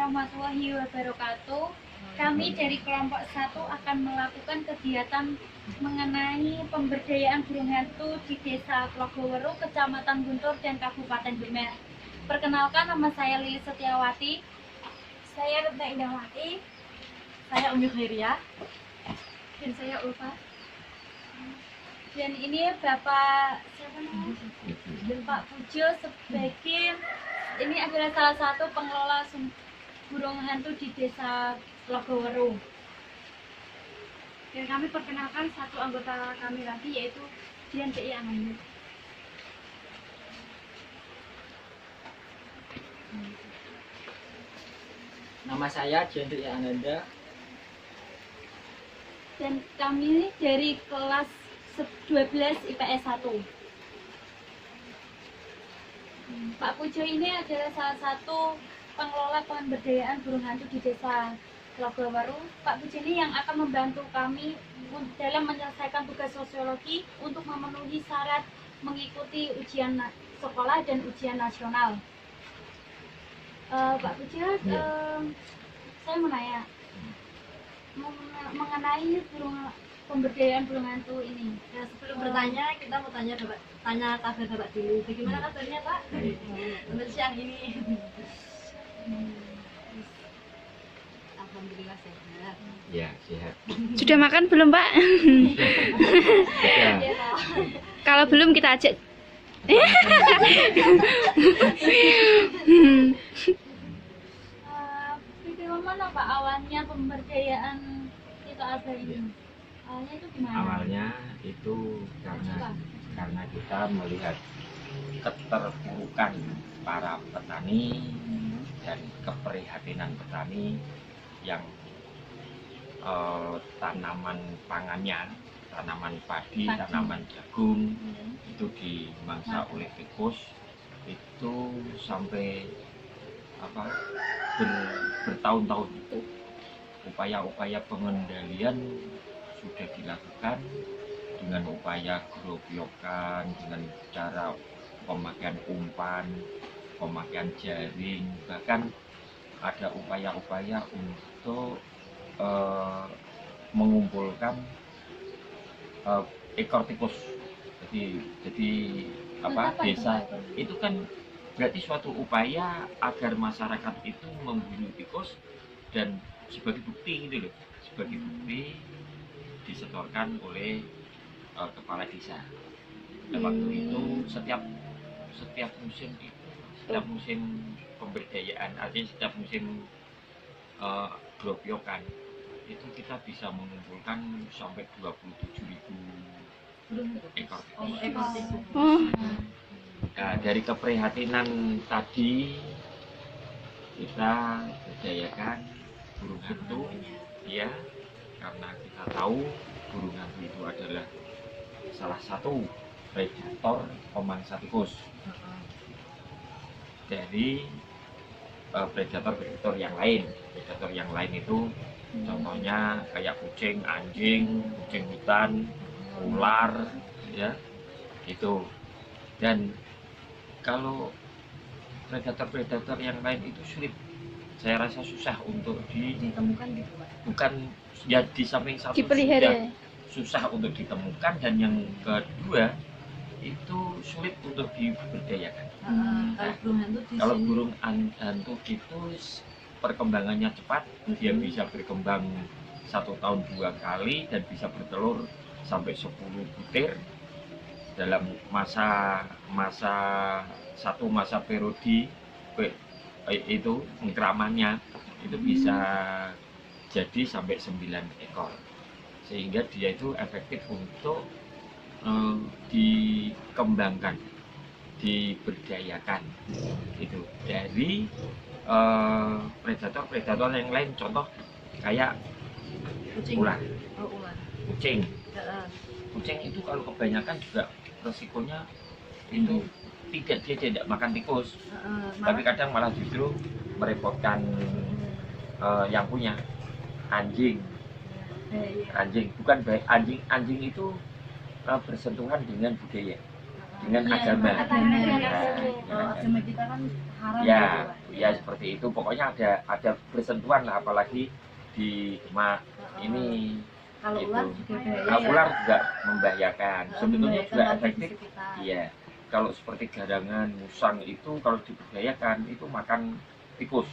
warahmatullahi wabarakatuh. Kami dari kelompok 1 akan melakukan kegiatan mengenai pemberdayaan burung hantu di Desa Tlogoweru, Kecamatan Guntur dan Kabupaten Demak. Perkenalkan, nama saya Lili Setiawati. Saya Retna Indahwati. Saya Umi Khairia. Dan saya Ulfa. Dan ini Bapak siapa namanya? Pak Pujo sebagai ini adalah salah satu pengelola burung hantu di Desa Tlogoweru. Dan kami perkenalkan satu anggota kami lagi, yaitu Dian PI Ananda. Nama saya Dian PI Ananda. Dan kami dari kelas 12 IPS 1. Pak Pujo ini adalah salah satu pengelola pemberdayaan burung hantu di Desa Tlogoweru. Pak Pujo ini yang akan membantu kami dalam menyelesaikan tugas sosiologi untuk memenuhi syarat mengikuti ujian sekolah dan ujian nasional. Pak Pujo, saya mau nanya mengenai pemberdayaan burung hantu ini. Ya, sebelum bertanya, kita mau tanya kabar Bapak dulu. Bagaimana kabarnya, Pak? Untuk siang ini. Alhamdulillah sehat. Ya, sehat. Sudah makan belum, Pak? Ya. Kalau belum kita ajak. Bagaimana Pak awalnya pemberdayaan itu ada ini? Awalnya itu gimana? Awalnya itu karena kita melihat keterpurukan para petani dan keprihatinan petani yang tanaman pangannya, tanaman padi, tanaman jagung itu dimangsa oleh tikus. Itu sampai bertahun-tahun itu upaya-upaya pengendalian sudah dilakukan dengan upaya gerobyokan, dengan cara pemakaian umpan, pemakaian jaring, bahkan ada upaya-upaya untuk mengumpulkan ekor tikus. Jadi desa itu kan berarti suatu upaya agar masyarakat itu memburu tikus, dan sebagai bukti gitu loh, sebagai bukti disetorkan oleh kepala desa. Dan waktu itu setiap musim itu, setiap musim pemberdayaan, artinya setiap musim gerobyokan itu kita bisa mengumpulkan sampai 27.000 ekor tikus. Nah, dari keprihatinan tadi kita berdayakan burung hantu, ya, karena kita tahu burung hantu itu adalah salah satu predator pemangsa tikus dari predator yang lain. Predator yang lain itu contohnya kayak kucing, anjing, kucing hutan, ular, ya, gitu. Dan kalau predator-predator yang lain itu sulit, saya rasa susah untuk Ditemukan gitu, Pak. bukan ya, di samping satu Dipelihara. susah untuk ditemukan, dan yang kedua itu sulit untuk diberdayakan. Kalau burung hantu itu perkembangannya cepat, dia bisa berkembang 1 tahun 2 kali dan bisa bertelur sampai 10 butir dalam masa periode itu pengkeramannya itu bisa jadi sampai 9 ekor, sehingga dia itu efektif untuk dikembangkan, diberdayakan itu dari predator yang lain, contoh kayak ular, kucing. Kucing itu kalau kebanyakan juga resikonya itu dia tidak makan tikus, tapi kadang malah justru merepotkan yang punya. Anjing bukan baik, anjing itu bersentuhan dengan budaya, dengan agama. Agama kita kan haram Ya, gitu, Pak. ya seperti itu. Pokoknya ada bersentuhan lah, apalagi di demak ini. Kalau Gitu. ular juga bahaya Kalau ya. ular juga membahayakan. Sebetulnya Membahayakan juga bagi efektif. sekitar. Iya. Kalau seperti garangan, musang itu kalau diberdayakan itu makan tikus.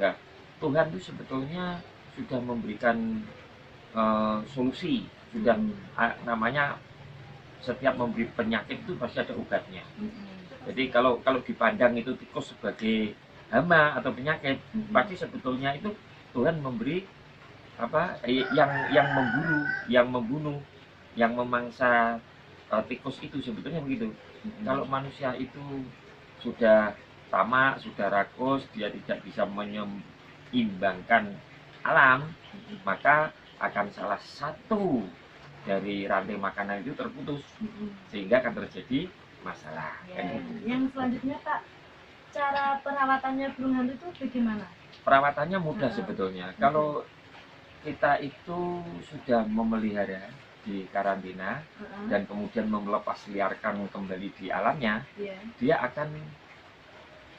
Nah, Tuhan itu sebetulnya sudah memberikan solusi, sudah namanya setiap memberi penyakit itu pasti ada obatnya. Jadi kalau dipandang itu tikus sebagai hama atau penyakit, pasti sebetulnya itu Tuhan memberi apa yang membunuh, yang memangsa tikus itu sebetulnya begitu. Kalau manusia itu sudah tamak, sudah rakus, dia tidak bisa menyeimbangkan alam, maka akan salah satu dari rantai makanan itu terputus, sehingga akan terjadi masalah. Ya. Kan gitu. Yang selanjutnya Pak, cara perawatannya burung hantu itu bagaimana? Perawatannya mudah sebetulnya. Kalau kita itu sudah memelihara di karantina dan kemudian melepas liarkan kembali di alamnya, Iya. dia akan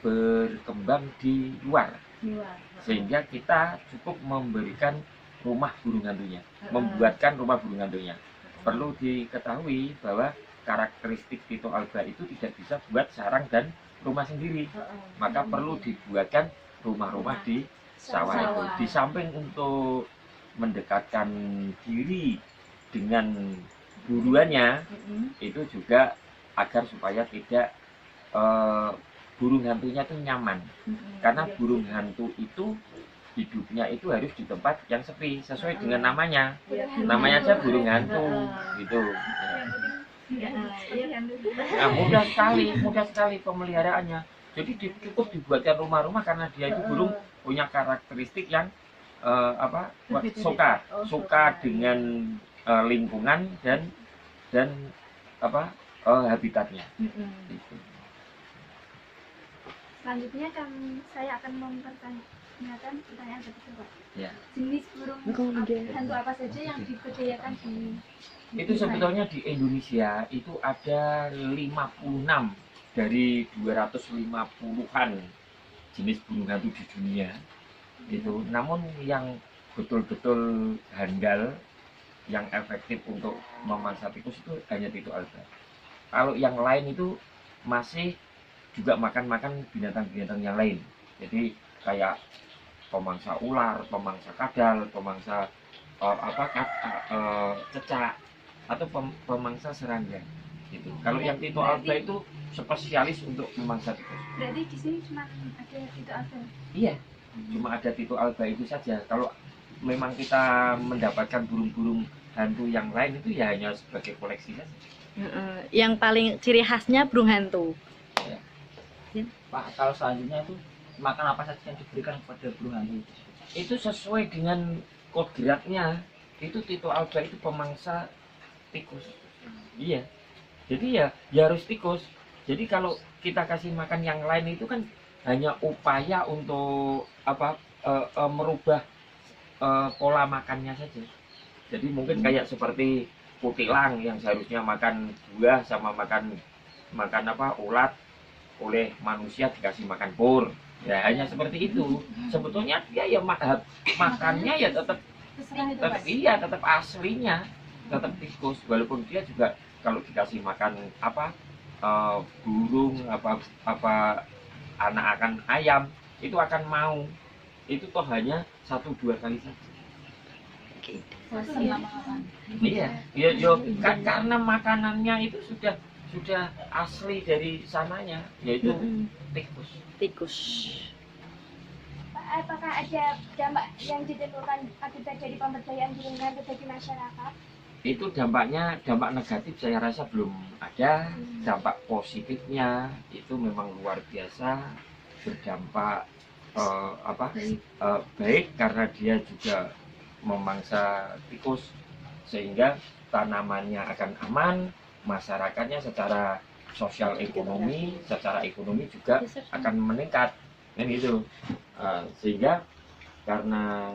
berkembang di luar. Luar. Sehingga kita cukup memberikan rumah burung hantunya, membuatkan rumah burung hantunya. Perlu diketahui bahwa karakteristik Tito Alba itu tidak bisa buat sarang dan rumah sendiri, maka perlu dibuatkan rumah-rumah di sawah itu. Di samping untuk mendekatkan diri dengan buruannya, itu juga agar supaya tidak burung hantunya itu nyaman, karena burung hantu itu hidupnya itu harus di tempat yang sepi sesuai dengan namanya. Namanya aja burung hantu gitu. Nah, mudah sekali pemeliharaannya. Jadi cukup dibuatkan rumah-rumah karena dia itu burung punya karakteristik yang suka dengan lingkungan dan habitatnya. Gitu. Selanjutnya saya akan mempertanyakan pertanyaan berikut, Pak. Ya. Jenis burung hantu apa saja yang diberdayakan di Itu sebetulnya di Indonesia itu ada 56 dari 250-an jenis burung hantu di dunia. Itu namun yang betul-betul handal, yang efektif untuk memangsa tikus itu hanya Tito Alba. Kalau yang lain itu masih juga makan binatang-binatang yang lain. Jadi kayak pemangsa ular, pemangsa kadal, pemangsa cecak atau pemangsa serangga gitu. Kalau yang Tito Alba itu spesialis untuk memangsa tikus. Berarti di sini cuma ada Tito Alba. Iya, cuma ada Tito Alba itu saja. Kalau memang kita mendapatkan burung-burung hantu yang lain itu ya hanya sebagai koleksi saja. Yang paling ciri khasnya burung hantu. Pak, kalau selanjutnya itu makan apa saja yang diberikan kepada burung hantu? Itu sesuai dengan kodratnya. Itu Tito Alba itu pemangsa tikus. Iya. Jadi ya harus tikus. Jadi kalau kita kasih makan yang lain itu kan hanya upaya untuk merubah pola makannya saja. Jadi mungkin kayak seperti kutilang yang seharusnya makan buah sama makan ulat, oleh manusia dikasih makan pur. Ya hanya seperti itu. Sebetulnya dia ya makannya ya tetap aslinya, tetap tikus, walaupun dia juga kalau dikasih makan burung anakan ayam itu akan mau. Itu toh hanya 1-2 kali saja. Iya, karena makanannya itu sudah asli dari sananya, yaitu tikus. Pak, apakah ada dampak yang ditimbulkan akibat dari pemberdayaan burung hantu bagi masyarakat? Itu dampak negatif saya rasa belum ada. Dampak positifnya itu memang luar biasa, berdampak baik karena dia juga memangsa tikus, sehingga tanamannya akan aman, masyarakatnya secara sosial ekonomi, secara ekonomi juga akan meningkat, kan gitu. Sehingga karena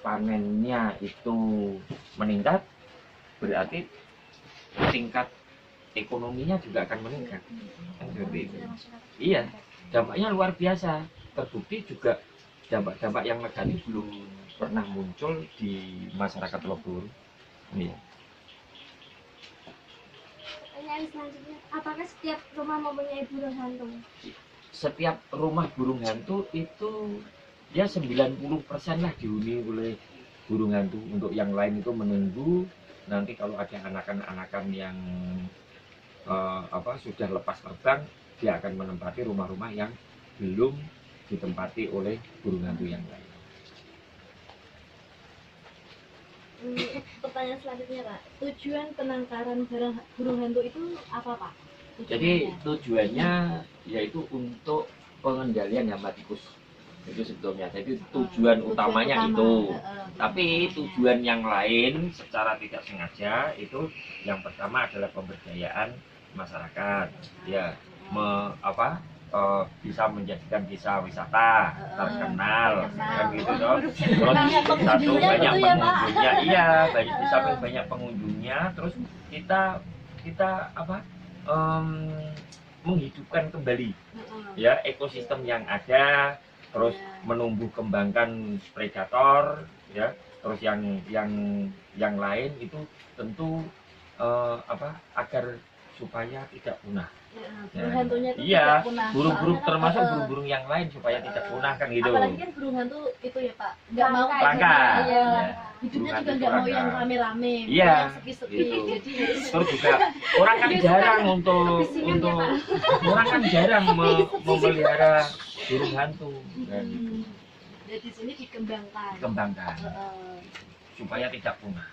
panennya itu meningkat, berarti tingkat ekonominya juga akan meningkat. Kan seperti itu. Iya, dampaknya luar biasa. Terbukti juga dampak-dampak yang negatif belum pernah muncul di masyarakat Lobur. Iya. Pertanyaan selanjutnya, apakah setiap rumah mempunyai burung hantu? Setiap rumah burung hantu itu ya 90% lah dihuni oleh burung hantu. Untuk yang lain itu menunggu nanti kalau ada anakan-anakan yang sudah lepas terbang, dia akan menempati rumah-rumah yang belum ditempati oleh burung hantu yang lain. Pertanyaan selanjutnya Pak, tujuan penangkaran burung hantu itu apa Pak? Jadi tujuannya yaitu untuk pengendalian hama tikus. Itu sebetulnya. Jadi tujuan utamanya itu. Tapi tujuan yang lain secara tidak sengaja itu yang pertama adalah pemberdayaan masyarakat. Ya, bisa menjadikan desa wisata terkenal kan gitu dong. Terus satu banyak pengunjungnya, iya banyak pengunjungnya. Terus kita menghidupkan kembali ya ekosistem yang ada, terus menumbuh kembangkan predator ya, terus yang lain itu tentu agar supaya tidak punah. Burung hantunya itu Iya, tidak punah. burung-burung Soalnya kan, termasuk burung-burung yang lain supaya tidak punah kan gitu. apalagi kan burung hantu itu ya Pak, nggak mau Langka. Iya. Ya. Hidupnya Burung juga hantu nggak mau langka. yang rame-rame, mau Iya, yang sepi-sepi. gitu. Jadi harus Terus juga orang kan jarang untuk orang kan jarang memelihara burung hantu dan jadi di sini dikembangkan. dikembangkan supaya tidak punah.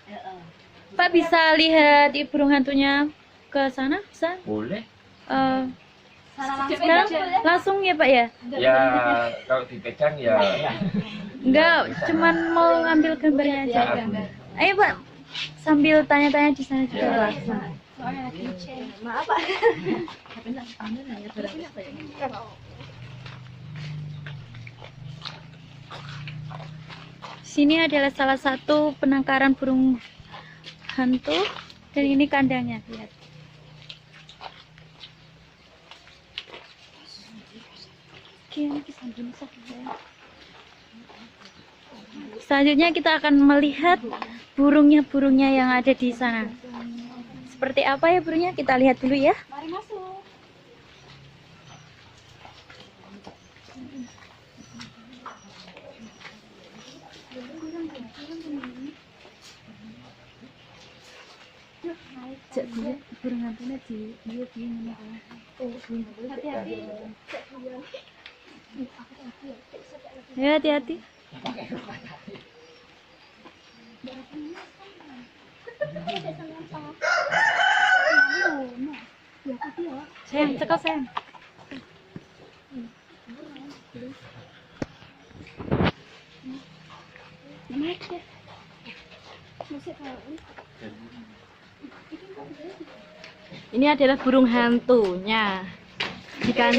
Pak bisa lihat di burung hantunya ke sana? Bisa? Boleh? Sekarang langsung ya Pak ya? Ya kalau dipegang ya Enggak, bisa. cuman mau ngambil gambarnya aja. Ya, boleh. Ayo Pak, sambil tanya-tanya di sana juga Ya. langsung. Soalnya lagi cek. Maaf Pak. Nanya barang apa ya? Sini adalah salah satu penangkaran burung hantu dan ini kandangnya, lihat. Selanjutnya kita akan melihat burungnya yang ada di sana. Seperti apa ya burungnya? Kita lihat dulu ya. Mari masuk. Cek dulu burung hantunya di ini. Hati-hati. Ya, hati-hati. Sayang, cekal sayang. Ini adalah burung hantunya. Ikan.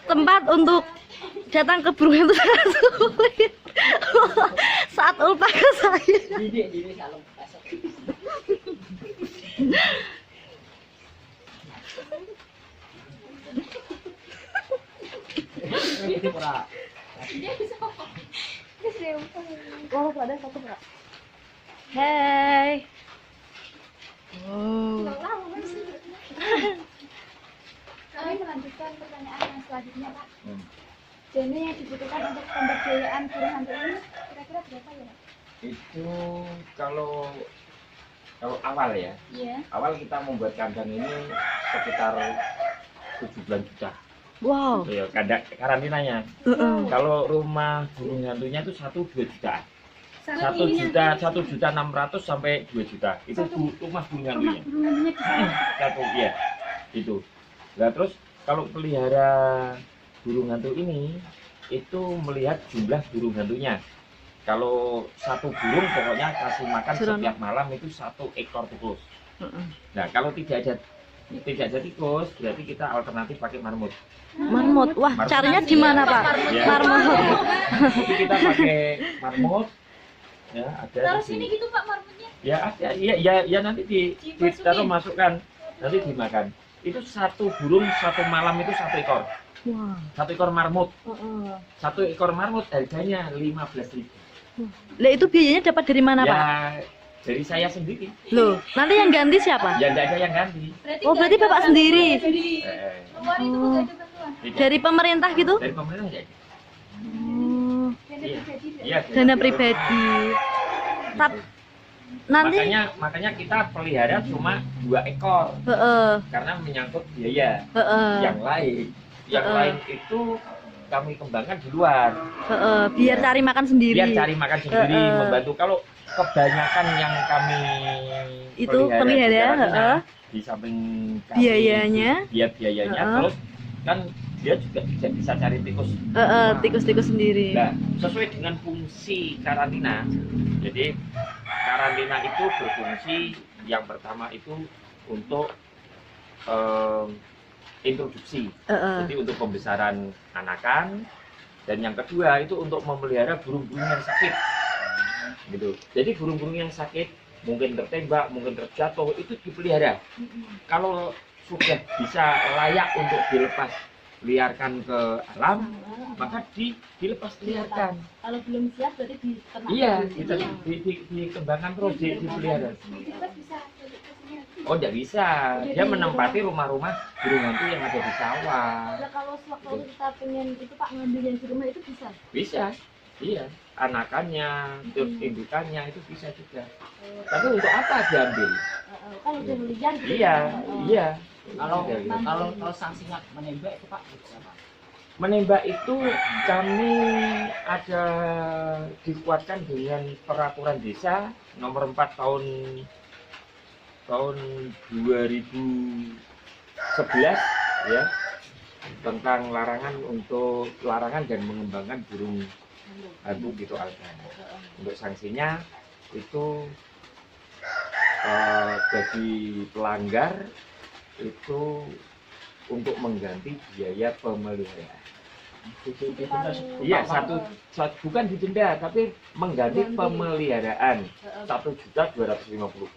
Tempat untuk datang ke burung hantu sangat sulit. Saat ulta ke saya. Hai. Wow. Kami melanjutkan pertanyaan yang selanjutnya, Pak. Jadi yang dibutuhkan untuk pemberdayaan burung hantu ini kira-kira berapa ya, Pak? Itu kalau awal ya, Iya. awal kita membuat kandang ini sekitar 7 juta. Wow. Ya, kandang karantinanya. Kalau rumah burung hantunya itu 1-2 juta. 1.600.000 sampai 2 juta. Itu rumah burung hantunya. Burung hantunya di sana. Satu ya. Itu. Nah, terus kalau pelihara burung hantu ini itu melihat jumlah burung hantunya. Kalau satu burung pokoknya kasih makan setiap malam itu 1 ekor tikus. Nah, kalau tidak ada tikus, berarti kita alternatif pakai marmut. Marmut. Wah, Marmut. caranya di mana, Pak? Ya. Marmut. Jadi kita pakai marmut, Ya, ada Taruh di sini gitu Pak marmutnya. Ya ada, ya nanti ditaruh masukkan, nanti dimakan. Itu satu burung satu malam itu 1 ekor. Wah. 1 ekor marmut. 1 ekor marmut harganya 15.000. Lah itu biayanya dapat dari mana, Pak? Ya dari saya sendiri. Loh, nanti yang ganti siapa? Ya tidak ada yang ganti. Oh, berarti nggak ada Bapak sendiri. Dari Eh, luar itu Oh. nggak ada bantuan. tidak. Dari pemerintah gitu? Dari pemerintah ya. Oh, Dana Iya. pribadi. Iya, dana pribadi. Tap, Gitu. nanti Makanya kita pelihara cuma 2 ekor heeh, karena menyangkut biaya. heeh, Yang lain itu kami kembangkan di luar. heeh, biar cari makan sendiri. Biar cari makan sendiri, membantu. Kalau kebanyakan yang kami Itu pelihara pelihara, di karantina, heeh. di samping kami Biayanya. biayanya, Heeh. terus kan dia juga tidak bisa cari tikus. Heeh, tikus-tikus sendiri. Nah, sesuai dengan fungsi karantina. Jadi karantina itu berfungsi yang pertama itu untuk introduksi. Heeh. Jadi untuk pembesaran anakan, dan yang kedua itu untuk memelihara burung-burung yang sakit. Gitu. Jadi burung-burung yang sakit mungkin tertembak, mungkin terjatuh itu dipelihara. Kalau sudah bisa layak untuk dilepas liarkan ke alam, maka dilepas liarkan. Kalau belum siap berarti di ternak. Iya, dikembangkan terus, dipelihara. Kita bisa balik ke sini lagi. Oh, tidak bisa. Dia menempati rumah-rumah burung hantu yang ada di sawah. Nah, kalau sewaktu kita pengen itu Pak ngambil yang di rumah itu bisa. Bisa, iya. Anakannya, terus indukannya itu bisa juga. Tapi untuk apa diambil? Kan udah liar gitu. Iya, iya. Kalau Iya, iya. kalau sanksinya menembak itu Pak siapa? Menembak itu kami ada dikuatkan dengan peraturan desa nomor 4 tahun 2011 ya, tentang larangan dan mengembangkan burung hantu gitu alga. Untuk sanksinya itu bagi pelanggar itu untuk mengganti biaya pemeliharaan. Iya, bukan didenda, tapi mengganti pemeliharaan 1.250.000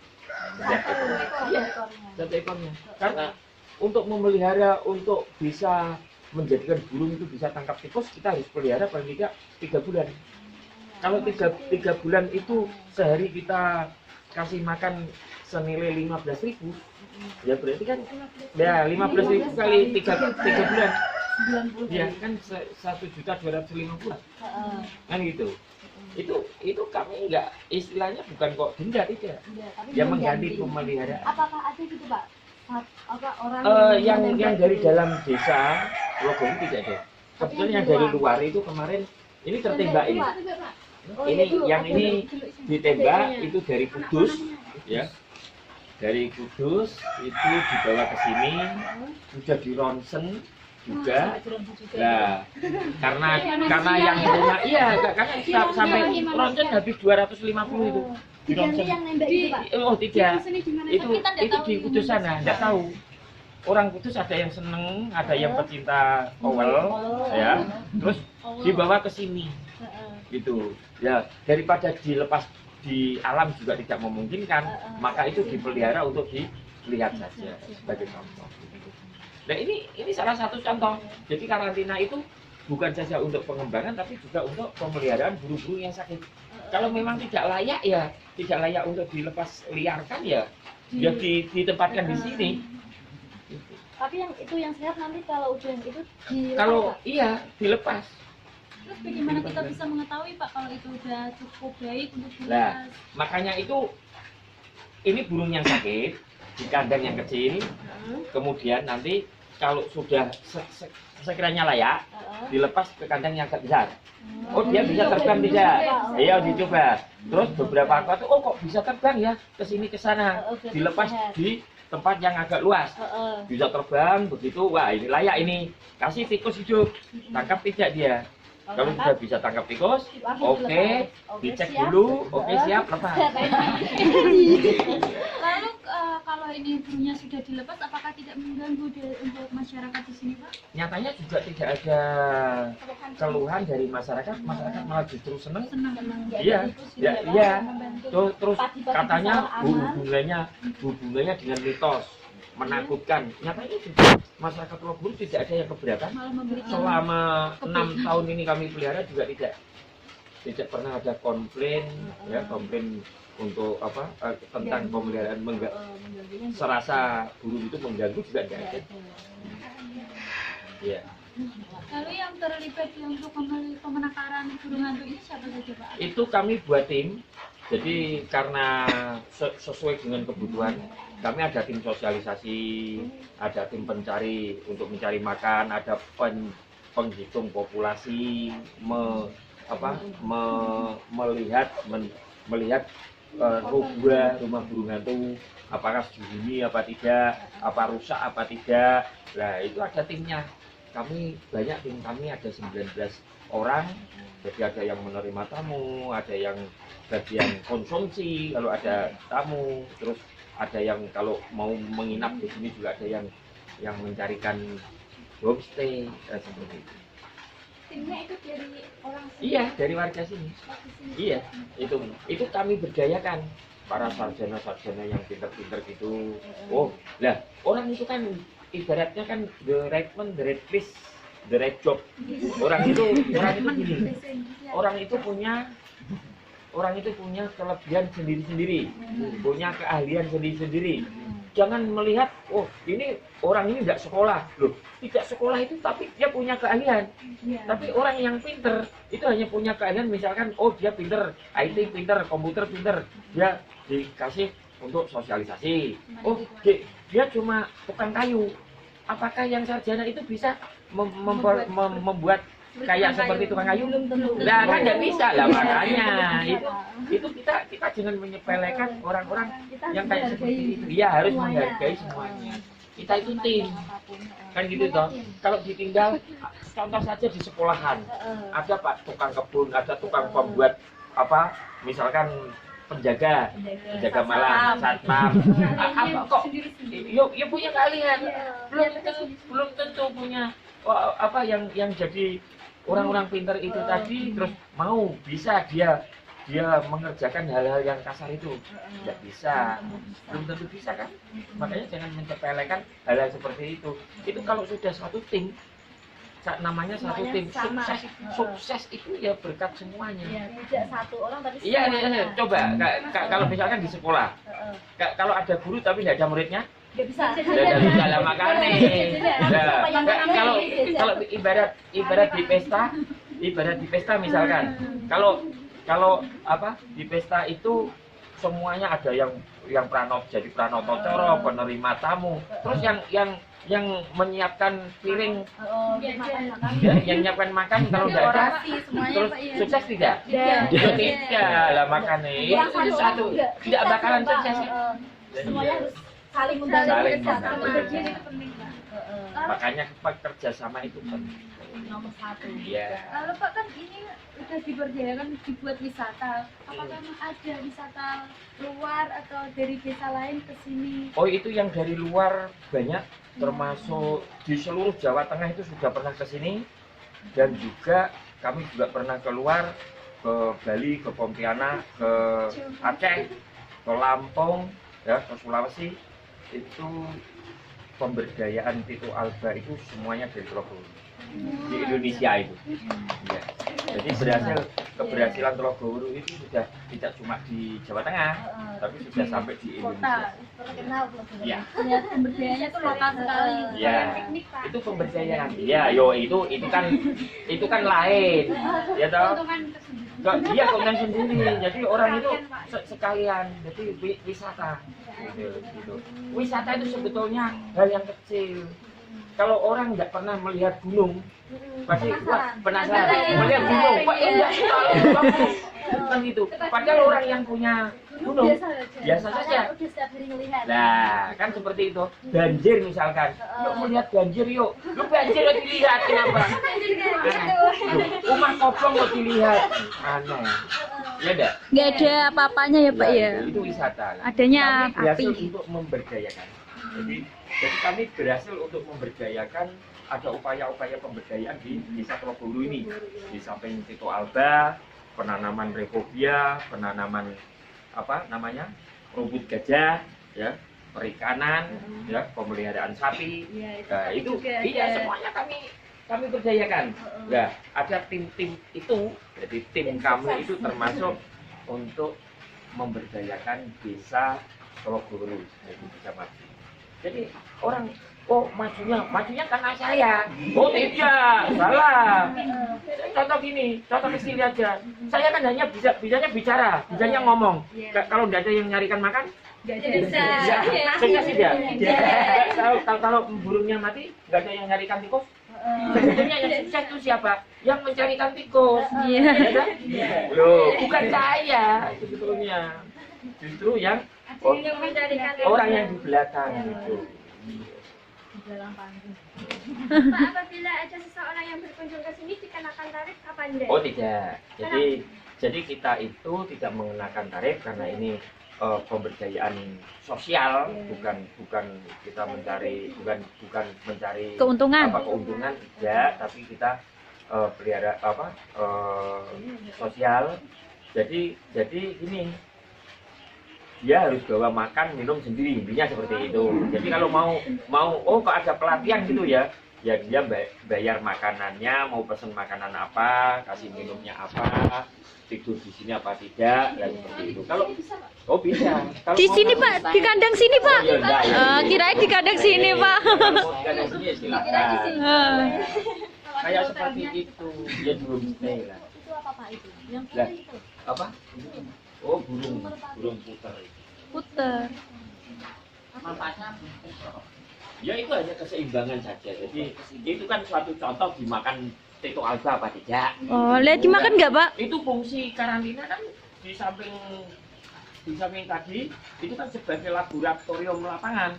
setiap ekor. Iya, setiap ekornya. Karena untuk memelihara, untuk bisa menjadikan burung itu bisa tangkap tikus, kita harus pelihara paling tidak 3 bulan. Kalau 3 bulan itu sehari kita kasih makan senilai 15.000, ya berarti kan ya 15.000 kali 3 bulan. Ya kan 1.250.000 kan gitu. Itu kami enggak, istilahnya bukan kok denda, tidak. Ya mengganti pemeliharaan. Apakah ada gitu Pak? Orang Yang dari dalam desa Logo ini tidak ada. Kebetulan yang dari luar itu kemarin ini tertembak ini. Ini ditembak itu dari Kudus ya. Dari Kudus itu dibawa ke sini, sudah di ronsen juga. Nah, karena yang rumah karena sampai ronsen habis 250 itu. Di ronsen. yang nembak itu Pak. Oh, tidak. Sini di mana? Itu Kita nggak tahu di Kudus sana, enggak tahu. Orang Kudus ada yang seneng, ada yang pecinta owel, ya. Terus dibawa ke sini, gitu. Ya, daripada dilepas di alam juga tidak memungkinkan, maka itu dipelihara untuk dilihat saja sebagai contoh. Nah, ini salah satu contoh. Jadi karantina itu bukan saja untuk pengembangan, tapi juga untuk pemeliharaan burung-burung yang sakit. Kalau memang tidak layak ya, tidak layak untuk dilepas liarkan ya, ditempatkan di sini. Tapi yang itu yang sehat nanti kalau udah itu di Kalau iya dilepas. Terus bagaimana kita bisa mengetahui Pak kalau itu udah cukup baik untuk Nah, dilepas? makanya itu ini burung yang sakit di kandang yang kecil. Kemudian nanti kalau sudah sekiranya layak, dilepas ke kandang yang besar. Oh, dia bisa terbang tidak? Iya, dicoba. Terus beberapa waktu, oh kok bisa terbang ya ke sini ke sana. Dilepas di tempat yang agak luas. Bisa terbang begitu. Wah, ini layak ini. Kasih tikus hidup. Tangkap tidak dia? Kalau sudah bisa tangkap tikus, oke, dicek dulu, oke siap lepas. Lalu kalau ini burungnya sudah dilepas, apakah tidak mengganggu untuk masyarakat di sini, Pak? Nyatanya juga tidak ada keluhan dari masyarakat malah justru senang. Iya, iya. Terus katanya hubungannya dengan mitos menakutkan. Nyatanya juga masyarakat Loguru tidak ada yang keberatan. Malah memberikan Selama 6 tahun ini kami pelihara juga tidak pernah ada komplain untuk tentang pemeliharaan serasa burung itu mengganggu juga tidak ada. Iya. Lalu yang terlibat untuk pemenakaran burung hantu ini siapa saja, Pak? Itu kami buat tim. Jadi karena sesuai dengan kebutuhan, kami ada tim sosialisasi, ada tim pencari untuk mencari makan, ada penghitung populasi, melihat rumah burung hantu, apakah dihuni apa tidak, apa rusak apa tidak. Nah itu ada timnya. Kami banyak, tim kami ada 19 orang. Jadi ada yang menerima tamu, ada yang bagian konsumsi kalau ada tamu, terus ada yang kalau mau menginap di sini juga ada yang mencarikan homestay seperti itu. Timnya itu dari orang sini. Iya, dari warga sini. Iya, itu kami berdayakan para sarjana-sarjana yang pinter-pinter gitu. Oh, lah orang itu kan ibaratnya kan the right man, the right place, the right job. Orang itu gini. Orang itu punya kelebihan sendiri-sendiri, punya keahlian sendiri-sendiri. Jangan melihat, oh ini orang ini tidak sekolah, loh tidak sekolah itu tapi dia punya keahlian. Tapi orang yang pinter itu hanya punya keahlian, misalkan oh dia pinter IT, pinter komputer, pinter, dia dikasih untuk sosialisasi. Oh dia cuma tukang kayu. Apakah yang sarjana itu bisa membuat kayak seperti tukang kayu? Nah kan nggak bisa lah, makanya itu kita jangan menyepelekan orang-orang yang kayak seperti itu. Dia harus menghargai semuanya. Kita itu tim, kan gitu toh. Kalau ditinggal, contoh saja di sekolahan, ada pak tukang kebun, ada tukang pembuat misalkan penjaga malam, satpam, kok yuk punya keahlian, belum tentu punya yang jadi orang-orang pintar itu tadi terus mau bisa dia mengerjakan hal-hal yang kasar itu, tidak bisa, belum tentu bisa kan. Makanya jangan menyepelekan hal-hal seperti itu. Itu kalau sudah satu tim, namanya satu tim, sukses itu ya berkat semuanya. Ya, tidak satu orang tapi iya, coba kalau misalkan di sekolah, kalau ada guru tapi tidak ada muridnya, nggak bisa. Tidak bisa lah, makanya. Kalau ibarat di pesta misalkan, kalau di pesta itu semuanya ada yang jadi pranotocoro, penerima tamu, terus yang menyiapkan piring, yang menyiapkan makan kalau tidak ada, terus sukses tidak? Tidak lah, makanya itu satu tidak bakalan sukses. Semuanya harus saling Saling membantu. membantu. Itu penting, Pak. Makanya kerjasama itu penting. Nomor satu. Iya. Lalu Pak, kan ini udah diberdayakan dibuat wisata. Apakah memang ada wisata luar atau dari desa lain ke sini? Oh, itu yang dari luar banyak, termasuk di seluruh Jawa Tengah itu sudah pernah ke sini, dan juga kami juga pernah keluar ke Bali, ke Pontianak, ke Aceh, ke Lampung, ya, ke Sulawesi. Itu pemberdayaan Tito Alba itu semuanya dari Loguru. Di Indonesia itu. Ya. Jadi keberhasilan Loguru itu sudah tidak cuma di Jawa Tengah, tapi sudah sampai di Indonesia. Terkenal Ya. Lihat pemberdayaannya tuh lokal sekali. Ya. Itu pemberdayaan. Ya, itu kan lain. Ya toh. Keuntungan tersendiri. Dia konten sendiri. Jadi orang itu sekalian. Jadi wisata. Gitu. Wisata itu sebetulnya hal yang kecil. Kalau orang nggak pernah melihat gunung, pasti penasaran. Melihat gunung, wah indah sekali, bagus. Kan gitu. Padahal orang yang punya gunung biasa saja. udah setiap hari ngelihat. Nah, kan seperti itu. Banjir misalkan, yuk melihat banjir yuk. Lu banjir kok dilihat, kenapa? Aneh. Rumah kosong kok dilihat, aneh. Ya enggak? Nggak ada apa-apanya ya Pak Nah, ya. itu wisata. Adanya Kami berhasil api. untuk memberdayakan. Jadi kami berhasil untuk memberdayakan, ada upaya-upaya pemberdayaan di Desa Teloguru ini. Di samping Tito Alba, penanaman Recopia, penanaman apa namanya? Rumput gajah, ya, perikanan, ya, pemeliharaan sapi. Nah, itu iya semuanya kami berdayakan. Nah, ada tim-tim itu, jadi tim kami itu termasuk untuk memberdayakan Desa Teloguru, jadi bisa maju. Jadi orang, oh majunya karena saya. Oh tidak, salah. Contoh gini, contoh kecil aja. Saya kan hanya bisanya bicara, bisanya ngomong. Kalau tidak ada yang nyarikan makan, Bisa. saya sih dia. Kalau burungnya mati, nggak ada yang nyarikan tikus. Sebetulnya yang sukses itu siapa? Yang mencarikan tikus. Iya. Ya kan? Loh, bukan saya sebetulnya. Justru yang orang yang di belakang itu. Pak, apabila ada seseorang yang berkunjung ke sini dikenakan tarif apa enggak? Oh tidak. Jadi kita itu tidak mengenakan tarif karena ini pemberdayaan sosial, bukan kita mencari Keuntungan. keuntungan tidak, tapi kita pelihara sosial. Jadi gini, dia harus bawa makan minum sendiri, intinya seperti itu. Jadi kalau mau kok ada pelatihan gitu ya dia bayar makanannya, mau pesen makanan apa, kasih minumnya apa, tidur di sini apa tidak, dan seperti itu. Kalau bisa. Kalau Di mau sini kasih- Pak, di kandang sini Pak. Oh, iya, enggak, ya. Kirain di kandang sini Pak. Kalau mau di kandang sini ya silakan. Ah. Kayak seperti itu, ya belum stay lah. Itu apa Pak itu? Yang Lah, putih itu. apa? Oh burung puter. Puter. Ya itu hanya keseimbangan saja. Jadi itu kan suatu contoh dimakan Tito Alba apa tidak. Oh, lihat dimakan nggak Pak? Itu fungsi karantina kan di samping tadi itu kan sebagai laboratorium lapangan.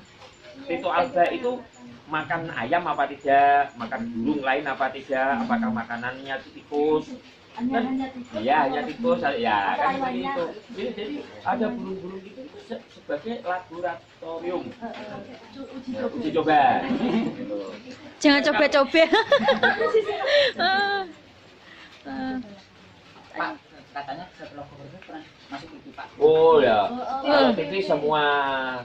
Tito Alba itu makan ayam apa tidak, makan burung lain apa tidak, apakah makanannya tikus. Hanya tikus. Iya, hanya tikus, ya kan seperti itu. Jadi ada burung-burung itu sebagai laboratorium uji coba. Gitu. Jangan coba-coba. Ah. Ah. Pak, katanya setelah itu pernah masuk TV Pak. Oh ya, kalau TV semua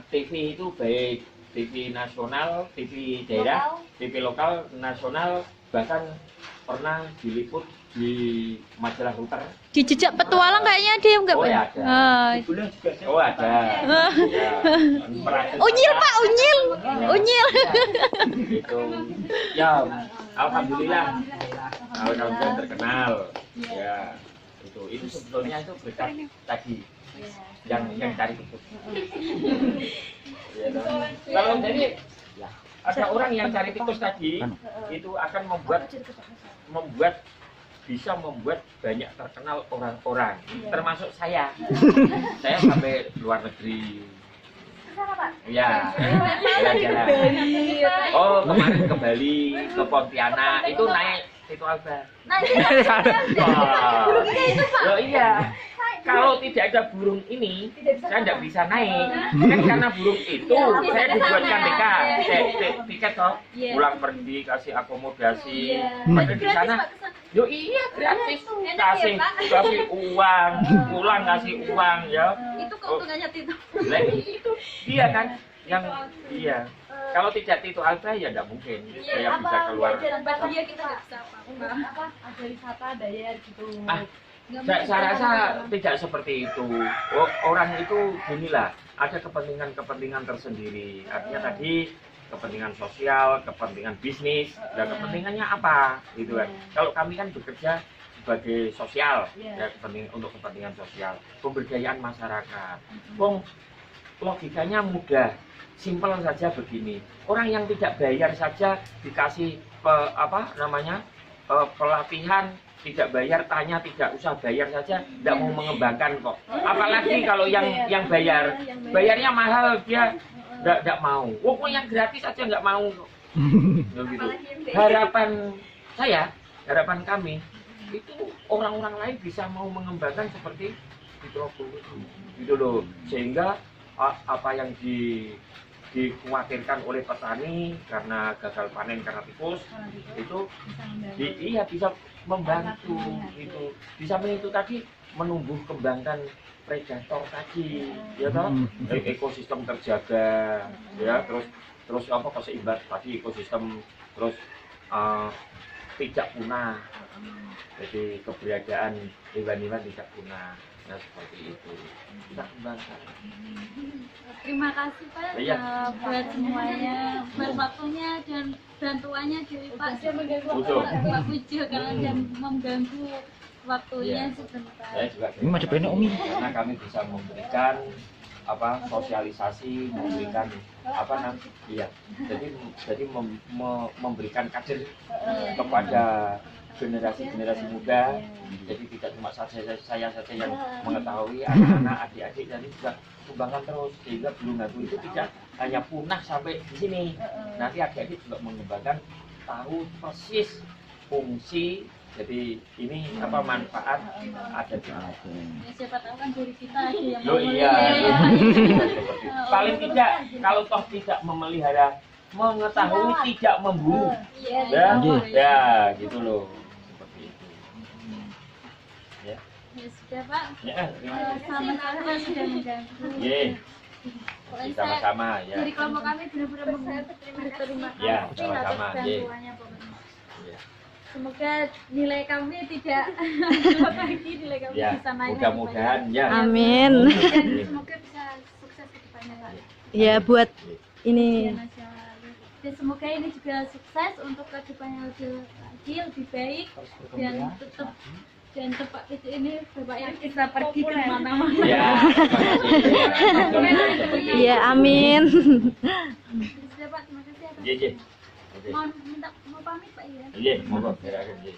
TV itu baik TV nasional, TV daerah, TV lokal, nasional, bahkan pernah diliput di majalah Router. Di jejak petualang kayaknya ada yang nggak Oh Pak? ya ada. Ah. Oh ada. Ya, Unyil Pak, unyil. Unyil. Gitu. Ya, alhamdulillah. Alhamdulillah terkenal. Ya, itu sebetulnya itu berkat tadi yang cari tikus. Ya, kalau jadi ya, ada orang yang cari tikus tadi itu akan bisa membuat banyak terkenal orang-orang, termasuk saya. Saya sampai luar negeri. Ya, jalan-jalan. Oh, kemarin ke Bali, ke Pontianak, itu naik Tito Alba. Loh iya. Kalau tidak ada burung ini, saya tidak bisa naik. Kan karena burung itu, saya dibuatkan tiket toh, pulang pergi, kasih akomodasi. Padahal di sana, yo iya gratis, kasih uang, pulang kasih uang ya. Itu keuntungannya Tito. Lah itu dia kan yang iya. Kalau tidak Tito Alba ya tidak mungkin saya bisa keluar. Dia kita nggak bisa apa? Ada wisata bayar gitu. Saya rasa tidak seperti itu. Orang itu ginilah, ada kepentingan tersendiri. Artinya tadi kepentingan sosial, kepentingan bisnis, dan kepentingannya apa, gitu kan. Kalau kami kan bekerja sebagai sosial, ya untuk kepentingan sosial, pemberdayaan masyarakat. Logikanya mudah, simpel saja begini. Orang yang tidak bayar saja dikasih pelatihan, tidak bayar, tanya tidak usah bayar saja, tidak mau mengembangkan kok. Apalagi kalau yang bayarnya mahal, dia tidak mau. Yang gratis aja nggak mau kok. Gitu. Harapan kami itu orang-orang lain bisa mau mengembangkan seperti di Trogolo itu, gitu loh. Sehingga apa yang dikhawatirkan oleh petani karena gagal panen karena tikus itu iya bisa membantu gitu. Di samping itu tadi menumbuh kembangkan predator tadi, ya toh, ekosistem terjaga, ya terus apa keseimbangan tadi ekosistem terus tidak punah, jadi keberadaan hewan-hewan tidak punah, nah seperti itu kita kembangkan. Terima kasih Pak Iya. buat semuanya, buat waktunya dan bantuannya dari Pak Pujo. Pak Pujo karena dan mengganggu waktunya Iya. sebentar. Saya juga Ini mah depannya Umi. karena kami bisa memberikan sosialisasi, memberikan iya, jadi memberikan kader kepada generasi muda. Jadi tidak cuma saya saja yang mengetahui, anak-anak, adik-adik dan juga kembangkan terus sehingga burung hantu itu tidak hanya punah sampai di sini. Nanti adik-adik juga mengembangkan, tahu persis fungsi. Jadi ini manfaat ada di Ya, siapa tahu kan dari kita ada yang Loh mau iya, melihara. paling tidak kalau toh tidak memelihara, mengetahui tidak memburu, Iya, ya gitu loh, seperti itu. Ya, ya sudah Pak. ya, terima kasih. Sama-sama Pak sudah mengganggu. Ye, Pokoknya sama-sama ya. dari kelompok kami benar-benar berterima kasih Ya, atas sama-sama, ye. bantuannya pokoknya. Ya. Semoga nilai kami tidak anjlok lagi, nilai kami Ya, bisa naik. mudah-mudahan ya. Amin. Dan semoga bisa sukses ke depannya Pak. Ya buat Ujian ini. nasional. Dan semoga ini juga sukses untuk ke depannya lebih baik dan tetap dan tempat itu ini Bapak yang bisa pergi ke mana-mana. Ya, terima kasih. Ya amin. Sudah Pak, terima kasih atas. Ye, ye. Oke. Mau pamit Pak ya. Ye, monggo, silakan, ye.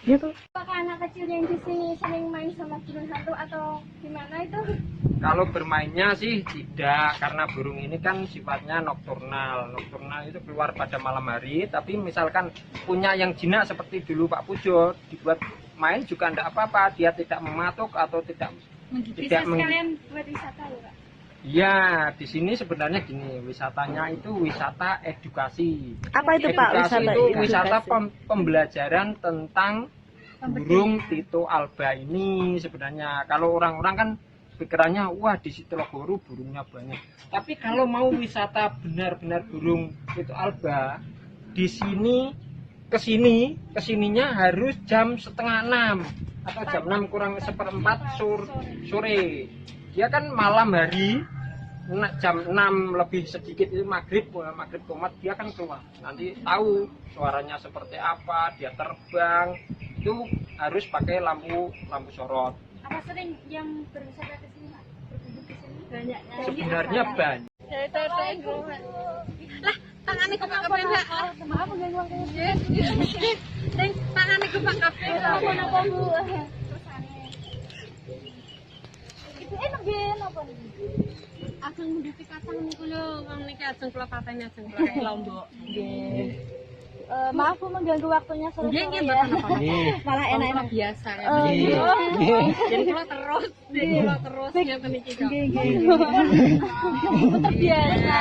Gitu. Apakah anak kecil yang di sini sering main sama burung hantu atau gimana itu? Kalau bermainnya sih tidak, karena burung ini kan sifatnya nokturnal. Nokturnal itu keluar pada malam hari, tapi misalkan punya yang jinak seperti dulu Pak Pujo, dibuat main juga tidak apa-apa, dia tidak mematuk atau tidak Bisa sekalian buat wisata ya Pak? Ya, di sini sebenarnya gini, wisatanya itu wisata edukasi. Apa itu Pak Edukasi wisata itu edukasi? wisata pembelajaran tentang burung Tito alba ini sebenarnya. Kalau orang-orang kan pikirannya wah di Sitrogoro burungnya banyak. Tapi kalau mau wisata benar-benar burung Tito alba, di sini kesininya harus jam 5:30 atau jam 6 kurang seperempat sore. Dia kan malam hari jam 6 lebih sedikit itu maghrib komat dia kan keluar. Nanti tahu suaranya seperti apa, dia terbang. Itu harus pakai lampu sorot. Apa sering yang berwisata ke sini Pak? Berkunjung ke sini? Banyak. Sebenarnya banyak. Tangannya ke Pak Kapten Pak. Maaf mengganggu waktunya. Tangannya ke Pak Kapten. Apa Bu? Itu enak gen apa nih? Ajeng mudhuti kacang niku lho, wong niki ajeng kula pateni ajeng kula lombok. Maaf Bu mengganggu waktunya sore Nggih nggih ya. mboten apa-apa. Malah enak-enak. Biasa ya. Iya. Jadi kula terus ngeten iki kok. Terbiasa.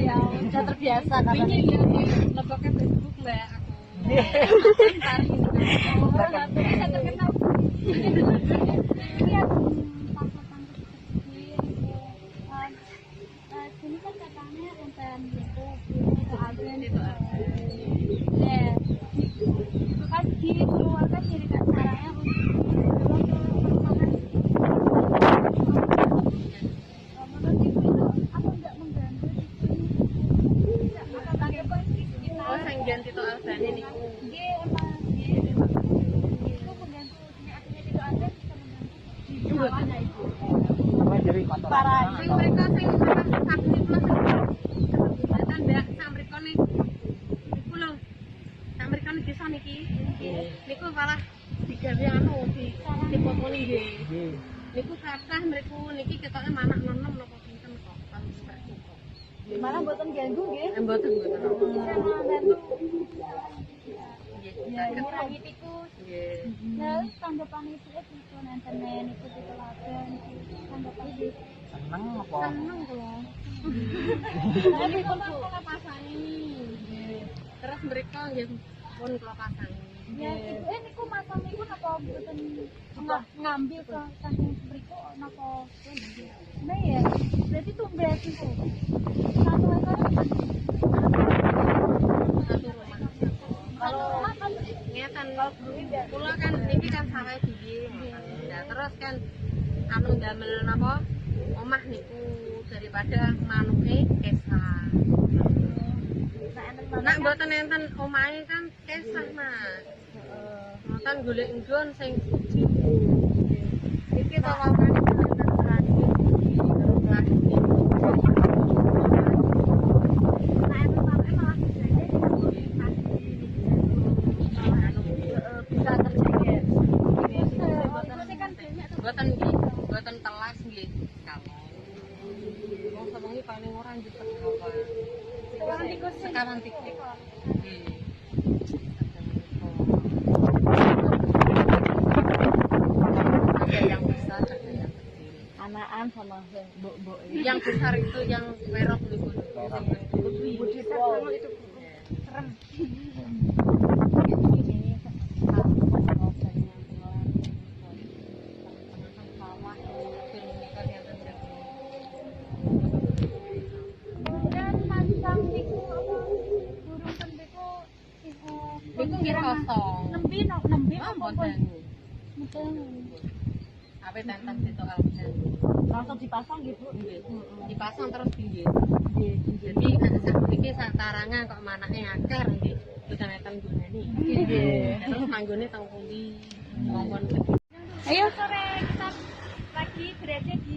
Ya, udah terbiasa kan. Wingi leboknya Facebook Mbak aku. Bisa terkenal. Lihat sini kan katanya umpan itu agen itu ya itu kan dikeluarkan dari caranya untuk menurut ibu itu apa enggak mengganggu bisa pakai Oh, sang ganti to albane niku. emang itu mengganggu artinya itu ada bisa mengganggu jiwanya itu para Sing mereka sing sakti kula jembatan Mbak sak mriko niku lho. Sak mriko niki desa niki. Niku malah digawe dipotoni nggih. Niku kathah mriku niki ketoke manak nonom napa pinten kok. malah mboten ganggu nggih Mboten. bisa membantu Ya, ngurangi tikus. Nggih. Nah, tanggapan itu itu nenten itu teladan tanggapan itu. Seneng apa? Seneng tuh. Ini pun kula pasangi. Nggih. Terus mereka nggih pun kula pasangi. Ya, niku masang niku napa mboten ngambil ke saking mriku napa nah ya, berarti tumbas niku. Satu ekor Satu rumah. kalau rumah kan Ngeten kula kan niki kan sawah dhewe. Nah, terus kan anu damel napa? Omah niku daripada manuke kesah. Nak mboten enten omahe kan kesah, Mas. Mboten golek nggon sing suci. Iki tawakane enten terane iki terus lagi. Nah, itu sampe malah bisa terjadi. Mboten nggih, mboten telas nggih. Wong sewengi paling ora njupet apa. Sekawan tikus. Nggih. Ada yang besar, ada yang kecil. Anakan sama mbok-mbok. Yang besar itu yang merok niku. Budi kalau itu serem. kemudian masang niku apa burung tembiku Niku nggih kosong. nembi Oh, apa mboten. mboten. Ape tenten itu alpen. Langsung dipasang gitu. Nggih. Dipasang terus pinggir. Jadi saiki satarangan kok manake akeh nggih. Boten enten gunane. Terus manggone teng pundi? Ngomong Ayo sore kita lagi berada di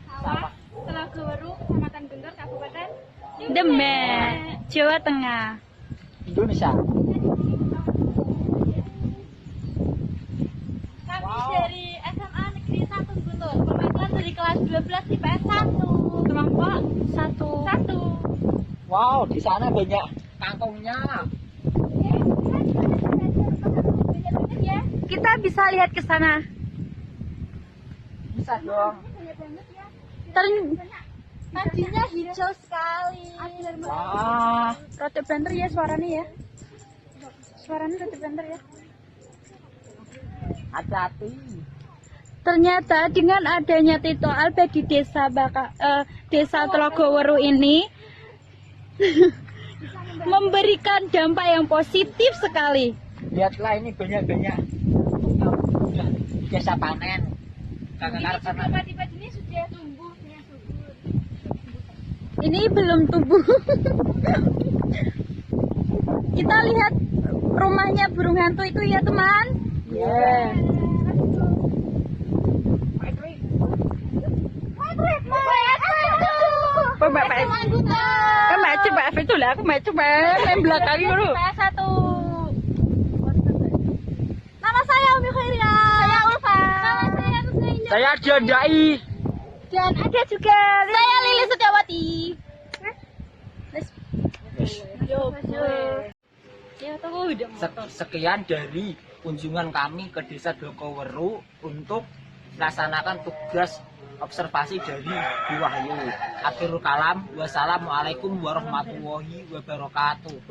sawah Telagoweru, Kecamatan Gendor, Kabupaten Demak, Jawa Tengah. Indonesia. Kami dari SMA Negeri 1 Guntur, perwakilan dari kelas 12 IPS 1. Kelompok 1. Wow, di sana banyak kangkungnya. Ya, Kita bisa lihat ke sana. Bisa dong. banyak banget ya. Tadinya hijau sekali. Wah, Rada banter ya suaranya ya. Suaranya rada banter ya. hati-hati. Ternyata dengan adanya Tito Alba di desa Telagoweru ini memberikan dampak yang positif sekali. Lihatlah ini banyak-banyak sudah biasa panen. Karena Tiba-tiba ini sudah tumbuh dengan subur. Ini belum tumbuh. Kita lihat rumahnya burung hantu itu ya teman. yeah. Coba itu lah, aku mau coba main belakang dulu. PS1. Nama saya Umi Khairia. Saya Ulfa. Nama saya Nusainya. Saya Jandai. Dan ada juga saya Lili Setiawati. Ya tahu udah. Sekian dari kunjungan kami ke Desa Telagoweru untuk melaksanakan tugas observasi dari Bu Wahyu. Akhirul kalam, wassalamualaikum warahmatullahi wabarakatuh.